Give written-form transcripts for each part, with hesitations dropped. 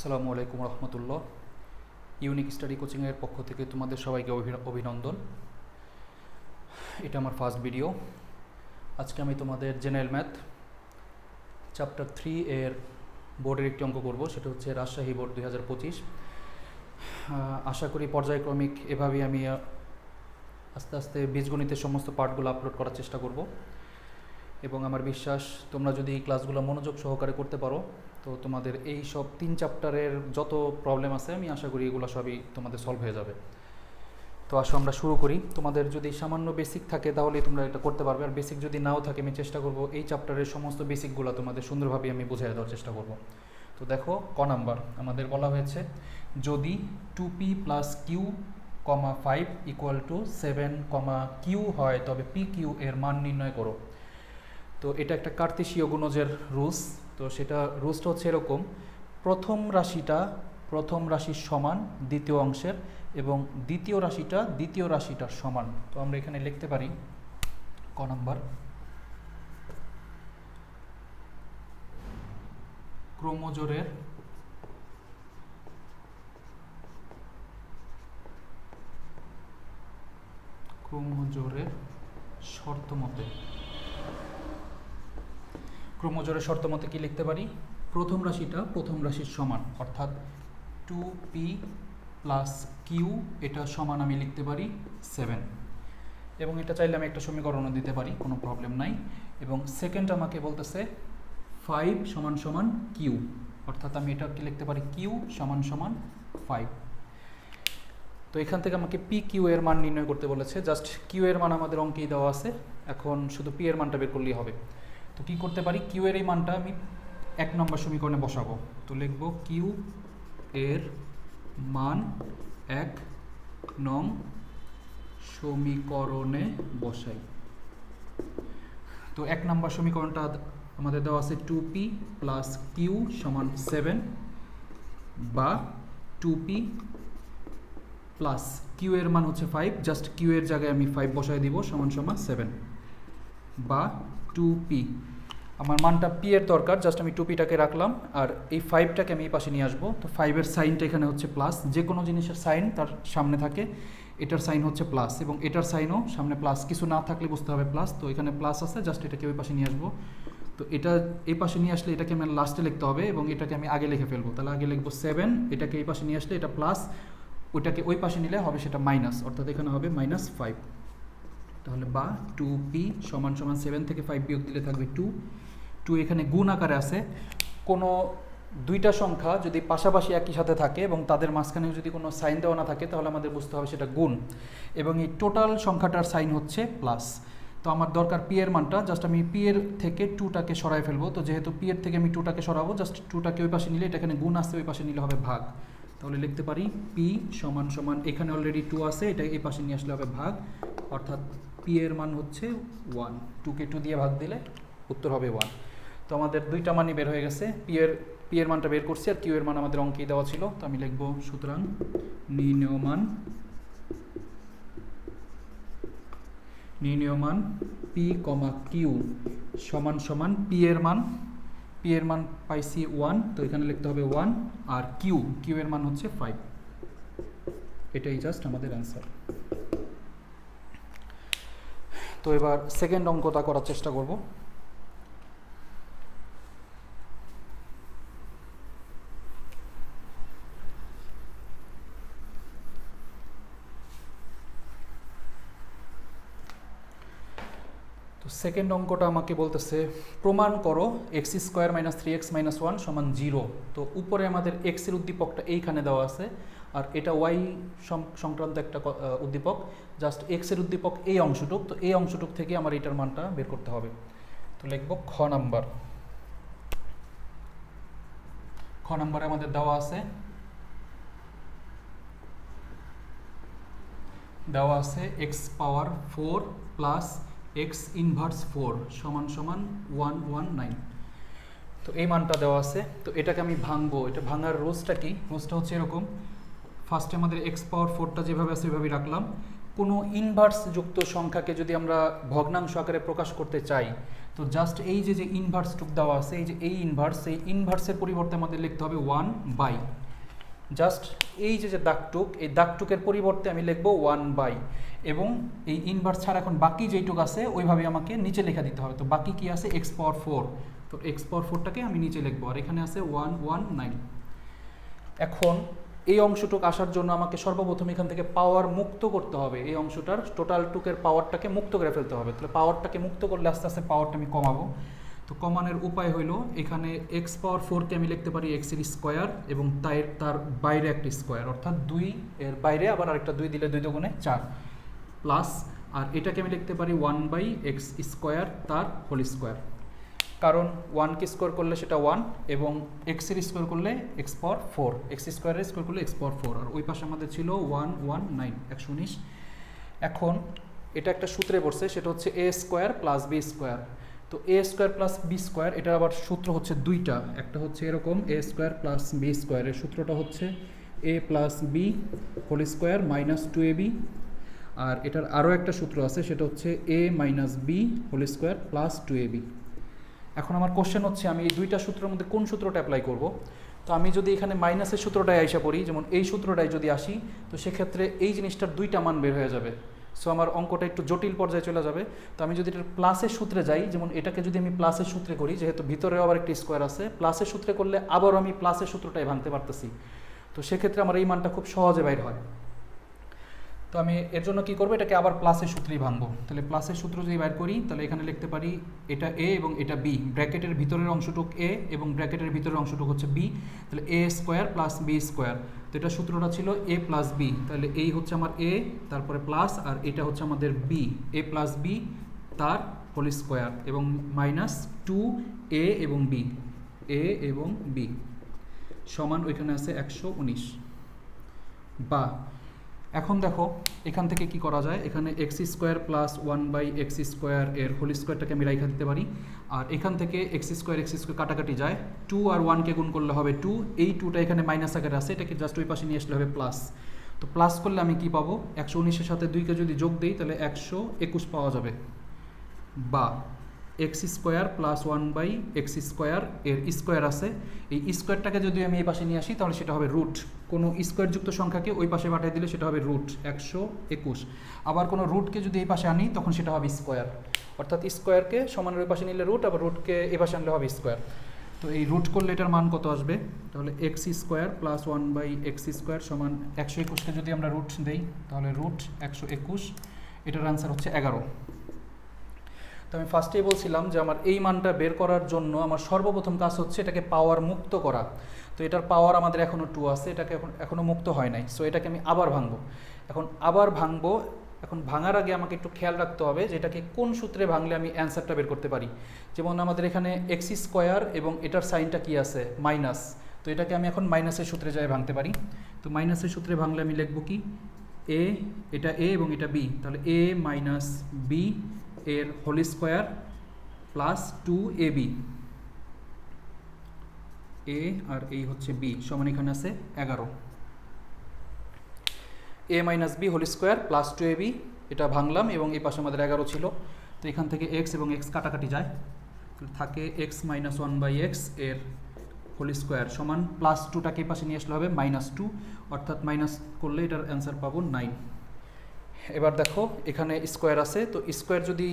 আসসালামু আলাইকুম রহমতুল্লাহ। Unique study কোচিংয়ের পক্ষ থেকে তোমাদের সবাইকে অভিনন্দন। এটা আমার ফার্স্ট ভিডিও। আজকে আমি তোমাদের জেনারেল ম্যাথ চ্যাপ্টার 3 এর বোর্ডের একটি অঙ্ক করব, সেটা হচ্ছে রাজশাহী বোর্ড 2025। আশা করি পর্যায়ক্রমিক এভাবেই আমি আস্তে আস্তে বীজগণিতের সমস্ত পার্টগুলো আপলোড করার চেষ্টা করব, এবং আমার বিশ্বাস তোমরা যদি এই ক্লাসগুলো মনোযোগ সহকারে করতে পারো তো তোমাদের এই সব 3 চ্যাপ্টারের যত প্রবলেম আছে আমি আশা করি এগুলো সবই তোমাদের সলভ হয়ে যাবে। তো আসো আমরা শুরু করি। তোমাদের যদি সামান্য বেসিক থাকে তাহলে তোমরা এটা করতে পারবে, আর বেসিক যদি নাও থাকে আমি চেষ্টা করব এই চ্যাপ্টারের সমস্ত বেসিকগুলো তোমাদের সুন্দরভাবে আমি বুঝিয়ে দেওয়ার চেষ্টা করব। তো দেখো, ক নাম্বার আমাদের বলা হয়েছে যদি 2p plus Q 5 equal to 7, Q হয় তবে পি কিউ এর মান নির্ণয় করো। তো এটা একটা কার্তেশীয় গুণজের রুলস। তো সেটা রুলসটা হচ্ছে এরকম: প্রথম রাশির সমান দ্বিতীয় অংশের, এবং দ্বিতীয় রাশিটার সমান। তো আমরা এখানে লিখতে পারি ক নাম্বার, ক্রোমোজোরের শর্ত মতে কি লিখতে পারি? প্রথম রাশির সমান, অর্থাৎ 2p প্লাস কিউ এটা সমান আমি লিখতে পারি 7, এবং এটা চাইলে আমি একটা সমীকরণও দিতে পারি, কোনো প্রবলেম নাই। এবং সেকেন্ড আমাকে বলতেছে 5 সমান সমান কিউ, অর্থাৎ আমি এটা কি লিখতে পারি? কিউ সমান সমান 5। তো এখান থেকে আমাকে পি কিউ এর মান নির্ণয় করতে বলেছে। জাস্ট কিউ এর মান আমাদের অঙ্কেই দেওয়া আছে, এখন শুধু পি এর মানটা বের করলেই হবে। তো কী করতে পারি? কিউ এর এই মানটা আমি 1 নম্বর সমীকরণে বসাবো। তো লিখব কিউ এর মান 1 নং সমীকরণে বসাই। তো 1 নম্বর সমীকরণটা আমাদের দেওয়া আছে 2p প্লাস কিউ সমান 7, বা 2p প্লাস কিউ এর মান হচ্ছে 5, জাস্ট কিউ এর জায়গায় আমি 5 বসাই দিব, সমান সমান 7, বা 2p। আমার মানটা পি এর দরকার, জাস্ট আমি 2pটাকে রাখলাম, আর এই 5টাকে আমি এই পাশে নিয়ে আসবো। তো 5-এর সাইনটা এখানে হচ্ছে প্লাস, যে কোনো জিনিসের সাইন তার সামনে থাকে, এটার সাইন হচ্ছে প্লাস, এবং এটার সাইনও সামনে প্লাস, কিছু না থাকলে বুঝতে হবে প্লাস। তো এখানে প্লাস আছে, জাস্ট এটাকে ওই পাশে নিয়ে আসবো। তো এটা এই পাশে নিয়ে আসলে এটাকে আমি লাস্টে লিখতে হবে, এবং এটাকে আমি আগে লিখে ফেলবো। তাহলে আগে লিখবো 7, এটাকে এই পাশে নিয়ে আসলে এটা প্লাস, ওইটাকে ওই পাশে নিলে হবে সেটা মাইনাস, অর্থাৎ এখানে হবে -5। তাহলে বা 2p সমান সমান 7 থেকে 5 বিয়োগ দিলে থাকবে 2 এখানে গুণ আকারে আছে। কোনো দুইটা সংখ্যা যদি পাশাপাশি একই সাথে থাকে এবং তাদের মাঝখানে যদি কোনো সাইন দেওয়া না থাকে তাহলে আমাদের বুঝতে হবে সেটা গুণ, এবং এই টোটাল সংখ্যাটার সাইন হচ্ছে প্লাস। তো আমার দরকার পি এর মানটা, জাস্ট আমি পি এর থেকে 2টাকে সরাই ফেলবো। তো যেহেতু পি এর থেকে আমি 2টাকে সরাবো, জাস্ট 2টাকে ওই পাশে নিলে, এটা এখানে গুণ আসছে, ওই পাশে নিলে হবে ভাগ। তাহলে লিখতে পারি পি সমান সমান, এখানে অলরেডি 2 আছে, এটা এই পাশে নিয়ে আসলে হবে ভাগ, অর্থাৎ পি এর মান হচ্ছে 1। 2কে 2 দিয়ে ভাগ দিলে উত্তর হবে 1। তো আমাদের দুইটা মানই বের হয়ে গেছে। পি এর মানটা বের করছি, আর কিউ এর মান আমাদের অঙ্কেই দেওয়া ছিল। তো আমি লিখব সুতরাং নির্ণেয় মান পি কিউ সমান সমান পি এর মান পাইছি 1, তো এখানে লিখতে হবে 1, আর কিউ এর মান হচ্ছে 5। এটাই জাস্ট আমাদের অ্যান্সার। তো এবার সেকেন্ড অঙ্কটা করার চেষ্টা করব। তো সেকেন্ড অঙ্কটা আমাকে বলতেছে প্রমাণ করো x² - 3x - 1 সমান 0। তো উপরে আমাদের x এর উদ্দীপকটা এইখানে দেওয়া আছে, আর এটা y সংক্রান্ত একটা উদ্দীপক। জাস্ট x এর উদ্দীপক এই অংশটুক, তো এই অংশটুক থেকে আমার এটার মানটা বের করতে হবে। তো লিখব খ নাম্বারে আমাদের দেওয়া আছে x পাওয়ার 4 প্লাস x ইনভার্স 4 সমান সমান 119। তো এই মানটা দেওয়া আছে। তো এটাকে আমি ভাঙবো। এটা ভাঙার রুলসটা কি? রুলসটা হচ্ছে এরকম: ফার্স্টে আমাদের x পাওয়ার 4টা যেভাবে আছে ওইভাবেই রাখলাম, কোনো ইনভার্স যুক্ত সংখ্যাকে যদি আমরা ভগ্নাংশ আকারে প্রকাশ করতে চাই, তো জাস্ট এই যে ইনভার্সটুক দেওয়া আছে, এই যে এই ইনভার্সের পরিবর্তে আমাদের লিখতে হবে 1/, জাস্ট এই যে দাগটুক, এই দাগটুকের পরিবর্তে আমি লিখব 1/, এবং এই ইনভার্স ছাড়া এখন বাকি যেইটুক আছে ওইভাবে আমাকে নিচে লেখা দিতে হবে। তো বাকি কি আছে, x⁴, তো x⁴টাকে আমি নিচে লিখবো, আর এখানে আছে 119। এখন এই অংশটুক আসার জন্য আমাকে সর্বপ্রথম এখান থেকে পাওয়ার মুক্ত করতে হবে, এই অংশটার টোটাল টুকের পাওয়ারটাকে মুক্ত করে ফেলতে হবে। তাহলে পাওয়ারটাকে মুক্ত করলে আস্তে আস্তে পাওয়ারটা আমি কমাবো। তো কমানোর উপায় হইল, এখানে x⁴কে আমি লিখতে পারি x-এর স্কোয়ার, এবং তার বাইরে একটা স্কোয়ার, অর্থাৎ 2 এর বাইরে আবার আরেকটা 2 দিলে 2 দুগুণে 4, প্লাস, আর এটাকে আমি লিখতে পারি 1/x², তার হোল স্কোয়ার, কারণ 1কে স্কোয়ার করলে সেটা 1, এবং x-এর স্কোয়ার করলে x⁴, x² স্কোয়ার করলে x⁴, আর ওই পাশে আমাদের ছিল 119, 119। এখন এটা একটা সূত্রে পড়ছে, সেটা হচ্ছে a² + b²। তো a² + b², এটার আবার সূত্র হচ্ছে দুইটা, একটা হচ্ছে এরকম a² + b², এর সূত্রটা হচ্ছে a + b² - 2ab, আর এটার আরও একটা সূত্র আছে, সেটা হচ্ছে a - b² + 2ab। এখন আমার কোশ্চেন হচ্ছে, আমি এই দুইটা সূত্রের মধ্যে কোন সূত্রটা অ্যাপ্লাই করব? তো আমি যদি এখানে মাইনাসের সূত্রটায় আইসা পড়ি, যেমন এই সূত্রটায় যদি আসি, তো সেক্ষেত্রে এই জিনিসটার দুইটা মান বের হয়ে যাবে। সো আমার অঙ্কটা একটু জটিল পর্যায়ে চলে যাবে। তো আমি যদি এটার প্লাসের সূত্রে যাই, যেমন এটাকে যদি আমি প্লাসের সূত্রে করি, যেহেতু ভিতরেও আবার একটা স্কোয়ার আছে, প্লাসের সূত্রে করলে আবারও আমি প্লাসের সূত্রটাই ভাঙতে পারতেছি। তো সেক্ষেত্রে আমার এই মানটা খুব সহজে বাইর হয়। তো আমি এর জন্য কী করবো, এটাকে আবার প্লাসের সূত্রেই ভাঙবো। তাহলে প্লাসের সূত্র যদি বাইর করি, তাহলে এখানে লিখতে পারি এটা a এবং এটা b, ব্র্যাকেটের ভিতরের অংশটুক a এবং ব্র্যাকেটের ভিতরের অংশটুক হচ্ছে b, তাহলে a² + b²। তো এটা সূত্রটা ছিল a + b, তাহলে এই হচ্ছে আমার a, তারপরে প্লাস, আর এটা হচ্ছে আমাদের b, a + b তার হোল স্কোয়ার, এবং -2a এবং b, a এবং b সমান ওইখানে আছে 119। বা এখন দেখো এখান থেকে কি করা যায়, এখানে x² + 1/x² এর হোল স্কোয়ারটাকে আমি রাইখা দিতে পারি, আর এখান থেকে x² কাটাকাটি যায়, 2 আর 1কে গুণ করলে হবে 2, এই 2টা এখানে মাইনাস আকারে আছে, এটাকে জাস্ট ওই পাশে নিয়ে আসলে হবে প্লাস। তো প্লাস করলে আমি কি পাবো, 119-এর সাথে 2কে যদি যোগ দিই তাহলে 121 পাওয়া যাবে। বা x² + 1/x² এর স্কোয়ার আছে, এই স্কোয়ারটাকে যদি আমি এই পাশে নিয়ে আসি তাহলে সেটা হবে রুট, কোনো স্কোয়ারযুক্ত সংখ্যাকে ওই পাশে পাঠিয়ে দিলে সেটা হবে রুট 121। আবার কোনো রুটকে যদি এই পাশে আনি তখন সেটা হবে স্কোয়ার, অর্থাৎ স্কোয়ারকে সমানের ওই পাশে নিলে রুট, আবার রুটকে এই পাশে আনলে হবে স্কোয়ার। তো এই রুট করলে এটার মান কত আসবে, তাহলে x² + 1/x² সমান 121কে যদি আমরা রুট দেই তাহলে রুট 121, এটার আনসার হচ্ছে 11। তো আমি ফার্স্টেই বলছিলাম যে আমার এই মানটা বের করার জন্য আমার সর্বপ্রথম কাজ হচ্ছে এটাকে পাওয়ার মুক্ত করা। তো এটার পাওয়ার আমাদের এখনও 2 আছে, এটাকে এখনও মুক্ত হয় নাই, সো এটাকে আমি আবার ভাঙবো। এখন ভাঙার আগে আমাকে একটু খেয়াল রাখতে হবে যে এটাকে কোন সূত্রে ভাঙলে আমি অ্যান্সারটা বের করতে পারি। যেমন আমাদের এখানে x² এবং এটার সাইনটা কি আছে, মাইনাস, তো এটাকে আমি এখন মাইনাসের সূত্রে যাই ভাঙতে পারি। তো মাইনাসের সূত্রে ভাঙলে আমি লিখব কি, এটা a এবং এটা b, তাহলে a - b এর whole square plus 2ab, a আর এই হচ্ছে b সমান এখানে আছে 11। a - b whole square plus 2ab, এটা ভাঙলাম এবং এই পাশে আমাদের 11 ছিল। তো এখান থেকে x এবং x কাটাকাটি যায়, থাকে x - 1/x এর হোল স্কোয়ার সমান প্লাস 2টাকে এই পাশে নিয়ে আসলে হবে -2, অর্থাৎ মাইনাস করলে এটার অ্যান্সার পাবো 9। এবার দেখো এখানে স্কোয়ার আছে, তো স্কোয়ার যদি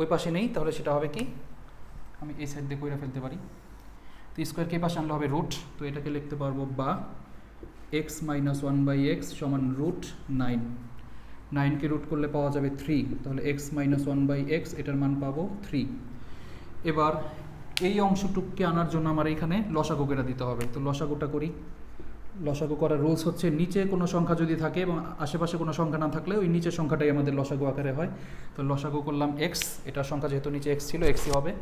ওই পাশে নেই তাহলে সেটা হবে কি, আমি এই সাইড দিয়ে কইরা ফেলতে পারি। তো স্কোয়ারকে এই পাশে আনলে হবে রুট, তো এটাকে লিখতে পারবো বা x - 1/x সমান √9, 9কে রুট করলে পাওয়া যাবে 3, তাহলে x - 1/x এটার মান পাবো 3। এবার এই অংশটুককে আনার জন্য আমার এখানে লসাগু কেটে দিতে হবে। তো লসাগুটা করি। লসাগু করার রুলস হচ্ছে নিচে কোনো সংখ্যা যদি থাকে এবং আশেপাশে কোনো সংখ্যা না থাকলে ওই নিচের সংখ্যাটাই আমাদের লসাগু আকারে হয়। তো লসাগু করলাম x, এটার সংখ্যা যেহেতু নিচে x ছিল xই হবে।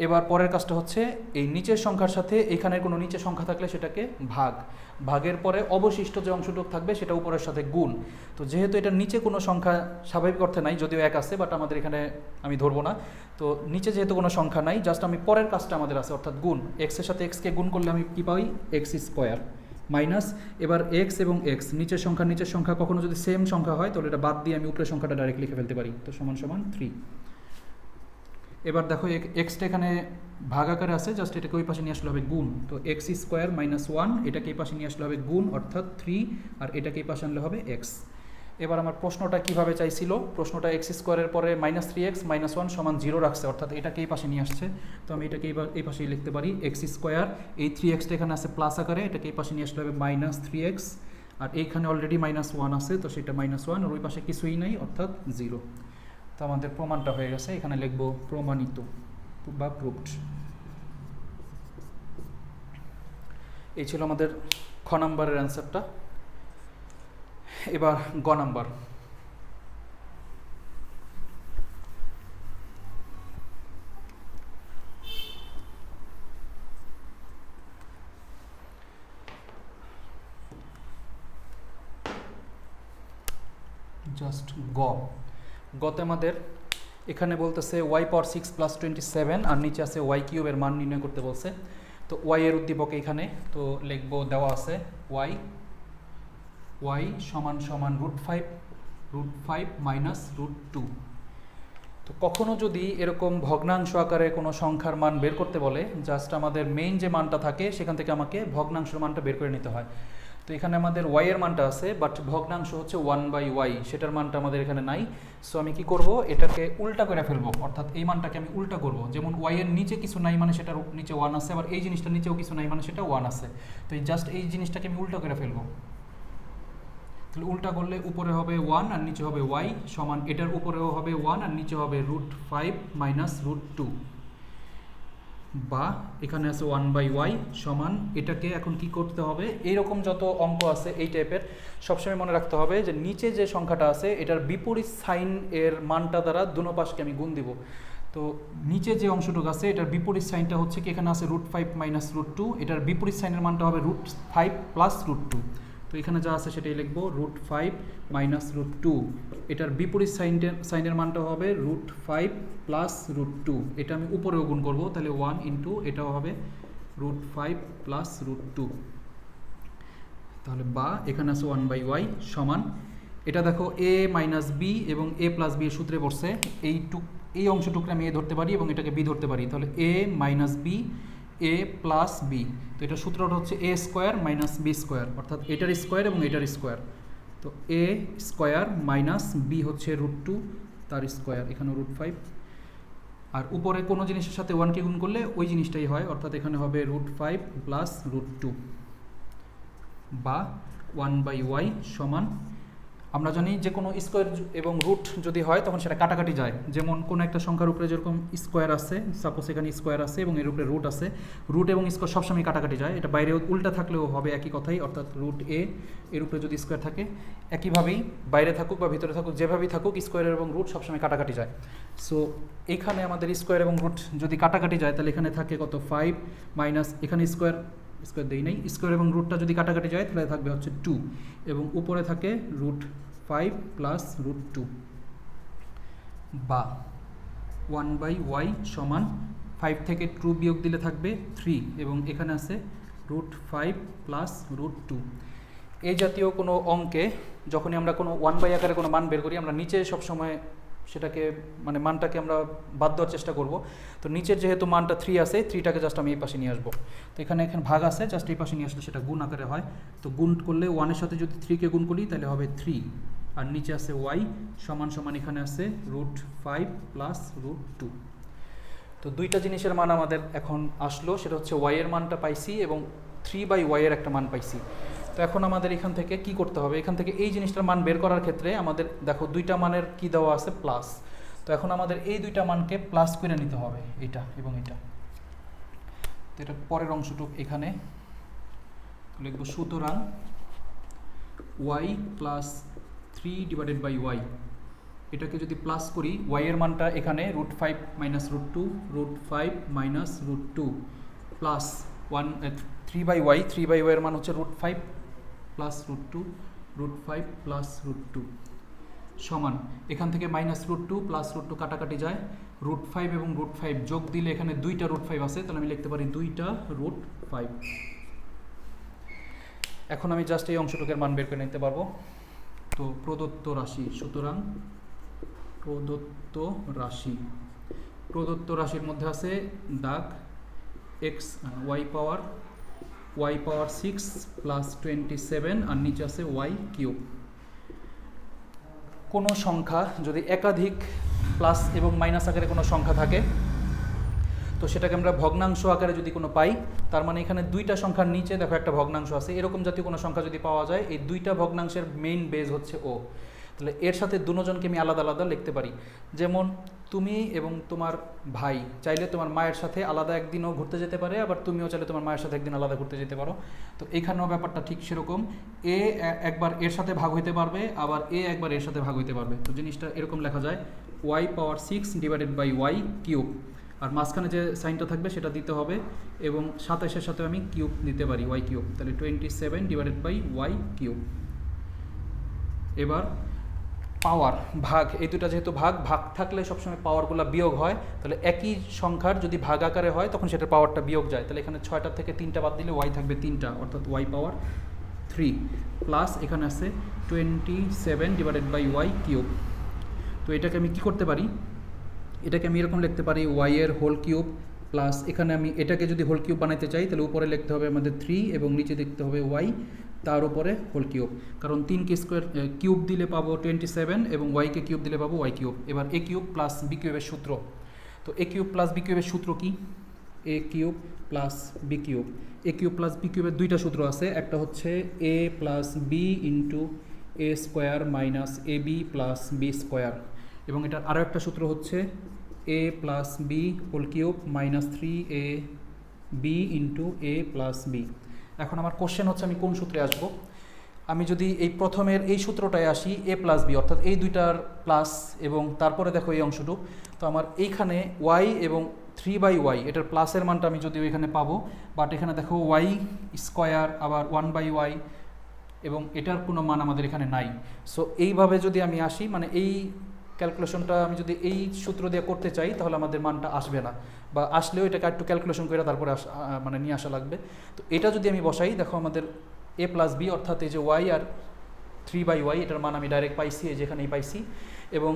এবার পরের কাজটা হচ্ছে এই নিচের সংখ্যার সাথে এখানের কোনো নিচের সংখ্যা থাকলে সেটাকে ভাগের পরে অবশিষ্ট যে অংশটুকু থাকবে সেটা উপরের সাথে গুণ। তো যেহেতু এটার নিচে কোনো সংখ্যা স্বাভাবিক অর্থে নাই, যদিও 1 আছে, বাট আমাদের এখানে আমি ধরবো না। তো নিচে যেহেতু কোনো সংখ্যা নাই, জাস্ট আমি পরের কাজটা আমাদের আছে, অর্থাৎ গুণ। x এর সাথে x কে গুণ করলে আমি কী পাই, x² মাইনাস এবার এক্স এবং এক্স নিচের সংখ্যা কখনো যদি সেম সংখ্যা হয় তাহলে এটা বাদ দিয়ে আমি উপরের সংখ্যাটা ডাইরেক্ট লিখে ফেলতে পারি, তো সমান সমান 3। এবার দেখো এক্সটা এখানে ভাগ আকারে আছে, জাস্ট এটাকে ওই পাশে নিয়ে আসলে হবে গুণ, তো এক্স স্কোয়ার মাইনাস 1 এটাকে এই পাশে নিয়ে আসলে হবে গুণ অর্থাৎ 3, আর এটাকে এই পাশে আনলে হবে এক্স। এবার আমার প্রশ্নটা কিভাবে চাইছিল, প্রশ্নটা এক্স স্কোয়ারের পরে -3x - 1 সমান 0 রাখছে, অর্থাৎ এটাকে এই পাশে নিয়ে আসছে, তো আমি এটাকে এই পাশেই লিখতে পারি এক্স স্কোয়ার, এই 3xটা এখানে আছে প্লাস আকারে, এটাকে এই পাশে নিয়ে আসলে হবে -3x, আর এইখানে অলরেডি -1 আছে, তো সেটা -1, আর ওই পাশে কিছুই নাই অর্থাৎ 0। তো আমাদের প্রমাণটা হয়ে গেছে, এখানে লিখবো প্রমাণিত বা প্রুভড। এই ছিল আমাদের খ নাম্বারের অ্যান্সারটা। এবার গ নাম্বার। জাস্ট গতে আমাদের এখানে বলতেছে y পাওয়ার 6 + 27, আর নিচে আছে y কিউবের মান নির্ণয় করতে বলছে। তো y এর উদ্দীপক এখানে, তো লিখবো দেওয়া আছে y সমান সমান √5 -√2। তো কখনো যদি এরকম ভগ্নাংশ আকারে কোনো সংখ্যার মান বের করতে বলে, জাস্ট আমাদের মেইন যে মানটা থাকে সেখান থেকে আমাকে ভগ্নাংশের মানটা বের করে নিতে হয়। তো এখানে আমাদের y এর মানটা আছে, বাট ভগ্নাংশ হচ্ছে 1/y, সেটার মানটা আমাদের এখানে নাই। সো আমি কি করব, এটাকে উল্টা করে ফেলবো, অর্থাৎ এই মানটাকে আমি উল্টা করব। যেমন y এর নিচে কিছু নাই মানে সেটার নিচে 1 আছে, আবার এই জিনিসটার নিচেও কিছু নাই মানে সেটা 1 আছে। তো জাস্ট এই জিনিসটাকে আমি উল্টা করে ফেলবো। তাহলে উল্টা করলে উপরে হবে 1 আর নিচে হবে y সমান, এটার উপরেও হবে 1 আর নিচে হবে √5 - √2, বা এখানে আছে 1/y সমান, এটাকে এখন কি করতে হবে, এইরকম যত অঙ্ক আছে এই টাইপের সবসময় মনে রাখতে হবে যে নিচে যে সংখ্যাটা আছে এটার বিপরীত সাইন এর মানটা দ্বারা দুনো পাশকে আমি গুণ দিব। তো নিচে যে অংশটুকু আছে এটার বিপরীত সাইনটা হচ্ছে কি, এখানে আছে √5 - √2, এটার বিপরীত সাইনের মানটা হবে √5 + √2। তো এখানে যা আছে সেটাই লিখবো √5 - √2, এটার বিপরীত সাইনের মানটা হবে √5 + √2, এটা আমি উপরেও গুণ করবো, তাহলে 1 ইন্টু এটাও হবে √5 + √2। তাহলে বা এখানে আছে 1/y সমান, এটা দেখো a - b এবং a + b এর সূত্রে পড়ছে, এই অংশটুকু আমি a ধরতে পারি এবং এটাকে b ধরতে পারি, তাহলে a - b a + b, তো এটার সূত্রটা হচ্ছে a² - b², অর্থাৎ এটার স্কোয়ার এবং এটার স্কোয়ার, তো a² - b হচ্ছে √2 তার স্কোয়ার, এখানে √5, আর উপরে কোনো জিনিসের সাথে 1 কে গুণ করলে ওই জিনিসটাই হয়, অর্থাৎ এখানে হবে √5 + √2, বা 1/y সমান, আমরা জানি যে কোনো স্কোয়ার এবং রুট যদি হয় তখন সেটা কাটাকাটি যায়। যেমন কোনো একটা সংখ্যার উপরে যেরকম স্কোয়ার আছে, সাপোজ এখানে স্কোয়ার আছে এবং এর উপরে রুট আছে, রুট এবং স্কোয়ার সবসময় কাটাকাটি যায়, এটা বাইরে উল্টা থাকলেও হবে একই কথাই, অর্থাৎ √a এর উপরে যদি স্কোয়ার থাকে, একইভাবেই বাইরে থাকুক বা ভিতরে থাকুক যেভাবেই থাকুক স্কোয়ার এবং রুট সবসময় কাটাকাটি যায়। সো এখানে আমাদের স্কোয়ার এবং রুট যদি কাটাকাটি যায় তাহলে এখানে থাকে কত 5 মাইনাস, এখানে স্কোয়ার দেই নাই, স্কোয়ার এবং রুটটা যদি কাটাকাটি যায় তাহলে থাকবে হচ্ছে 2, এবং উপরে থাকে √5 + √2, বা 1/y সমান 5 থেকে 2 বিয়োগ দিলে থাকবে 3, এবং এখানে আছে √5 + √2। এই জাতীয় কোনো অঙ্কে যখনই আমরা কোনো 1/y আকারে কোনো মান বের করি, আমরা নিচে সবসময় সেটাকে মানে মানটাকে আমরা বাদ দেওয়ার চেষ্টা করব। তো নিচের যেহেতু মানটা 3 আছে, 3টাকে জাস্ট আমি এই পাশে নিয়ে আসবো, তো এখানে ভাগ আছে, জাস্ট এই পাশে নিয়ে আসলে সেটা গুণ আকারে হয়। তো গুণ করলে 1 এর সাথে যদি 3কে গুণ করি তাহলে হবে 3, আর নিচে আছে y সমান সমান, এখানে আছে √5 + √2। তো দুইটা জিনিসের মান আমাদের এখন আসলো, সেটা হচ্ছে y এর মানটা পাইছি এবং 3/y এর একটা মান পাইছি। তো এখন আমাদের এখান থেকে কি করতে হবে, এখান থেকে এই জিনিসটার মান বের করার ক্ষেত্রে আমাদের দেখো দুইটা মানের কি দেওয়া আছে প্লাস, তো এখন আমাদের এই দুইটা মানকে প্লাস করে নিতে হবে, এটা এবং এটা। তো এটা পরের অংশটুকু এখানে লিখব, সুতরাং y + 3/y, এটাকে যদি প্লাস করি, y এর মানটা এখানে √5 - √2, √5 - √2 প্লাস 3/y, 3/y এর মান হচ্ছে √5 + √2, √5 + √2 সমান, এখান থেকে -√2 + √2 কাটাকাটি যায়, √5 এবং √5 যোগ দিলে এখানে দুইটা √5 আছে, তাহলে আমি লিখতে পারি 2টা √5। এখন আমি জাস্ট এই অংশটুকের মান বের করে নিতে পারবো। তো প্রদত্ত রাশি, সুতরাং প্রদত্ত রাশির মধ্যে আছে দাগ ওয়াই পাওয়ার 6 প্লাস 27 আর নিচে আছে ওয়াই কিউব। কোনো সংখ্যা যদি একাধিক প্লাস এবং মাইনাস আকারে কোনো সংখ্যা থাকে, তো সেটাকে আমরা ভগ্নাংশ আকারে যদি কোনো পাই, তার মানে এখানে দুইটা সংখ্যার নিচে দেখো একটা ভগ্নাংশ আছে, এরকম জাতীয় কোনো সংখ্যা যদি পাওয়া যায়, এই দুইটা ভগ্নাংশের মেইন বেজ হচ্ছে ও। তাহলে এর সাথে দুজনকে আমি আলাদা আলাদা লিখতে পারি। যেমন তুমি এবং তোমার ভাই চাইলে তোমার মায়ের সাথে আলাদা একদিনও ঘুরতে যেতে পারে, আবার তুমিও চাইলে তোমার মায়ের সাথে একদিন আলাদা ঘুরতে যেতে পারো। তো এখানেও ব্যাপারটা ঠিক সেরকম, এ একবার এর সাথে ভাগ হইতে পারবে, আবার এ একবার এর সাথে ভাগ হইতে পারবে। তো জিনিসটা এরকম লেখা যায় Y power 6 divided by Y cube, আর মাঝখানে যে সাইনটা থাকবে সেটা দিতে হবে, এবং 27-এর সাথে আমি কিউব দিতে পারি, ওয়াই কিউব। তাহলে 27 ডিভাইডেড বাই ওয়াই কিউব। এবার পাওয়ার ভাগ, এই দুটা যেহেতু ভাগ থাকলে সবসময় পাওয়ারগুলো বিয়োগ হয়, তাহলে একই সংখ্যার যদি ভাগ আকারে হয় তখন সেটার পাওয়ারটা বিয়োগ যায়। তাহলে এখানে 6টার থেকে 3টা বাদ দিলে ওয়াই থাকবে 3টা, অর্থাৎ ওয়াই পাওয়ার 3 প্লাস এখানে আছে 27 ডিভাইডেড বাই ওয়াই কিউব। তো এটাকে আমি কি করতে পারি, এটাকে আমি এরকম লিখতে পারি ওয়াই এর হোল কিউব প্লাস এখানে আমি এটাকে যদি হোল কিউব বানাইতে চাই তাহলে উপরে লিখতে হবে আমাদের 3 এবং নিচে দেখতে হবে ওয়াই, তার উপরে হোল কিউব, কারণ 3কে স্কোয়ার কিউব দিলে পাবো 27 এবং ওয়াইকে কিউব দিলে পাবো ওয়াই কিউব। এবার এ কিউব প্লাস বি কিউবের সূত্র, তো এ কিউব প্লাস বি কিউবের সূত্র কি, A cube plus B cube. A cube plus B কিউবের দুইটা সূত্র আছে, একটা হচ্ছে A plus B into A square minus A B plus B square, এবং এটার আরও একটা সূত্র হচ্ছে A plus B whole cube minus 3 A B into A plus B. এখন আমার কোশ্চেন হচ্ছে আমি কোন সূত্রে আসব। আমি যদি এই প্রথমের এই সূত্রটায় আসি এ প্লাস বি, অর্থাৎ এই দুইটার প্লাস এবং তারপরে দেখো এই অংশটুক, তো আমার এইখানে ওয়াই এবং 3/y এটার প্লাসের মানটা আমি যদিও এখানে পাবো, বাট এখানে দেখো ওয়াই স্কোয়ার আবার 1/y এবং এটার কোনো মান আমাদের এখানে নাই। সো এইভাবে যদি আমি আসি, মানে এই ক্যালকুলেশনটা আমি যদি এই সূত্র দিয়ে করতে চাই তাহলে আমাদের মানটা আসবে না, বা আসলেও এটাকে একটু ক্যালকুলেশন করে তারপরে মানে নিয়ে আসা লাগবে। তো এটা যদি আমি বসাই, দেখো আমাদের এ প্লাস বি অর্থাৎ এই যে ওয়াই আর 3/y এটার মান আমি ডাইরেক্ট পাইছি, এই যেখানেই পাইছি, এবং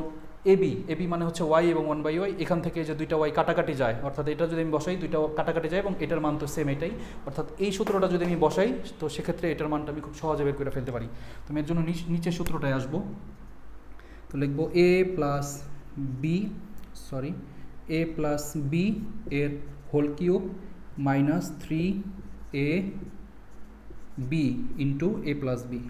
এবি মানে হচ্ছে ওয়াই এবং 1/y, এখান থেকে যে দুইটা ওয়াই কাটাকাটি যায়, অর্থাৎ এটা যদি আমি বসাই দুইটা কাটাকাটি যায় এবং এটার মান তো সেম এটাই, অর্থাৎ এই সূত্রটা যদি আমি বসাই তো সেক্ষেত্রে এটার মানটা আমি খুব সহজে বের করে ফেলতে পারি। তো আমি এর জন্য নিচের সূত্রটায় আসবো, তো লিখবো এ প্লাস বি এর whole cube minus 3ab into A plus B.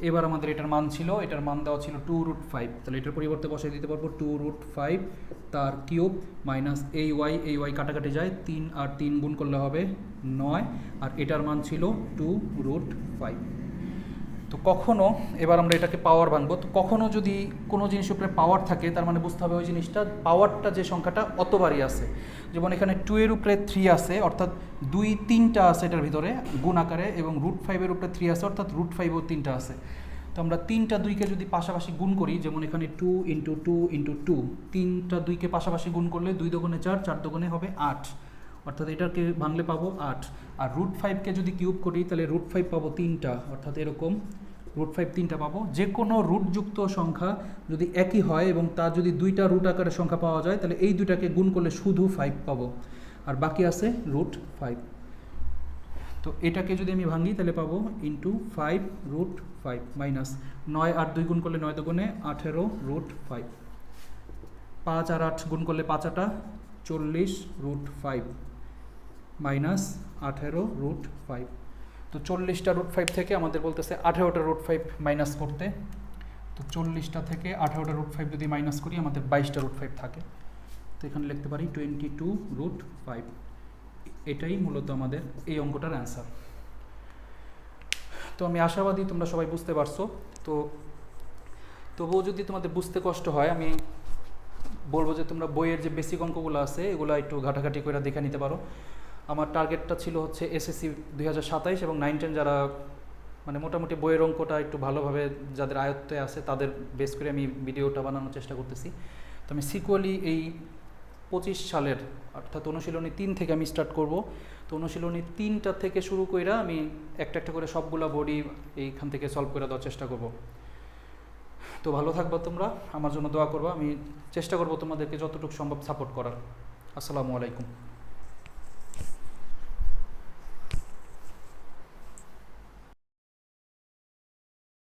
এবার আমাদের এটার মান ছিল, এটার মান দেওয়া ছিল 2√5, তাহলে এটার পরিবর্তে বসাই দিতে পারবো 2√5 তার কিউব মাইনাস এই ওয়াই কাটাকাটি যায়, 3 আর 3 গুণ করলে হবে 9, আর এটার মান ছিল 2√5। তো কখনো, এবার আমরা এটাকে পাওয়ার ভাঙবো, তো কখনো যদি কোনো জিনিসের উপরে পাওয়ার থাকে তার মানে বুঝতে হবে ওই জিনিসটা পাওয়ারটা যে সংখ্যাটা অতবারই আছে। যেমন এখানে 2 এর উপরে 3 আছে, অর্থাৎ 2-3টা আছে এটার ভিতরে গুণ আকারে, এবং √5 এর উপরে 3 আছে, অর্থাৎ √5ও 3টা আছে। তো আমরা 3টা 2কে যদি পাশাপাশি গুণ করি, যেমন এখানে 2 ইন্টু 2 ইন্টু 2, 3টা 2কে পাশাপাশি গুণ করলে 2 দুগুণে 4, 4 দুগুণে হবে 8, অর্থাৎ এটাকে ভাঙলে পাবো 8। আর √5কে যদি কিউব করি তাহলে √5 পাবো 3টা, অর্থাৎ এরকম √5 3টা পাবো। যে কোনো রুটযুক্ত সংখ্যা যদি একই হয় এবং তার যদি 2টা রুট আকারের সংখ্যা পাওয়া যায় তাহলে এই দুটাকে গুণ করলে শুধু 5 পাবো, আর বাকি আছে √5। তো এটাকে যদি আমি ভাঙি তাহলে পাবো ইন্টু 5√5 মাইনাস 9 আর 2 গুণ করলে 9 দুগুণে 18√5, 5 আর 8 গুণ করলে 5 আটা 40√5 মাইনাস 18√5। তো 40টা √5 থেকে আমাদের বলতেছে 18টা √5 মাইনাস করতে, তো 40টা থেকে 18টা √5 যদি মাইনাস করি আমাদের 22টা √5 থাকে। তো এখানে লিখতে পারি 22√5। এটাই মূলত আমাদের এই অঙ্কটার অ্যান্সার। তো আমি আশাবাদী তোমরা সবাই বুঝতে পারছো। তো তবুও যদি তোমাদের বুঝতে কষ্ট হয় আমি বলবো যে তোমরা বইয়ের যে বেসিক অঙ্কগুলো আছে এগুলো একটু ঘাটাঘাটি করে দেখে নিতে পারো। আমার টার্গেটটা ছিল হচ্ছে এসএসসি 2027 এবং 9-10 যারা মানে মোটামুটি বইয়ের অঙ্কটা একটু ভালোভাবে যাদের আয়ত্তে আছে তাদের বেস করে আমি ভিডিওটা বানানোর চেষ্টা করতেছি। তো আমি সিকুয়ালি এই 25 সালের অর্থাৎ অনুশীলনী 3 থেকে আমি স্টার্ট করব। তো তো অনুশীলনী 3টা থেকে শুরু কইরা আমি একটা একটা করে সবগুলা বডি এইখান থেকে সলভ করে দেওয়ার চেষ্টা করব। তো ভালো থাকবা তোমরা, আমার জন্য দোয়া করবা, আমি চেষ্টা করব তোমাদেরকে যতটুকু সম্ভব সাপোর্ট করার। আসসালামু আলাইকুম।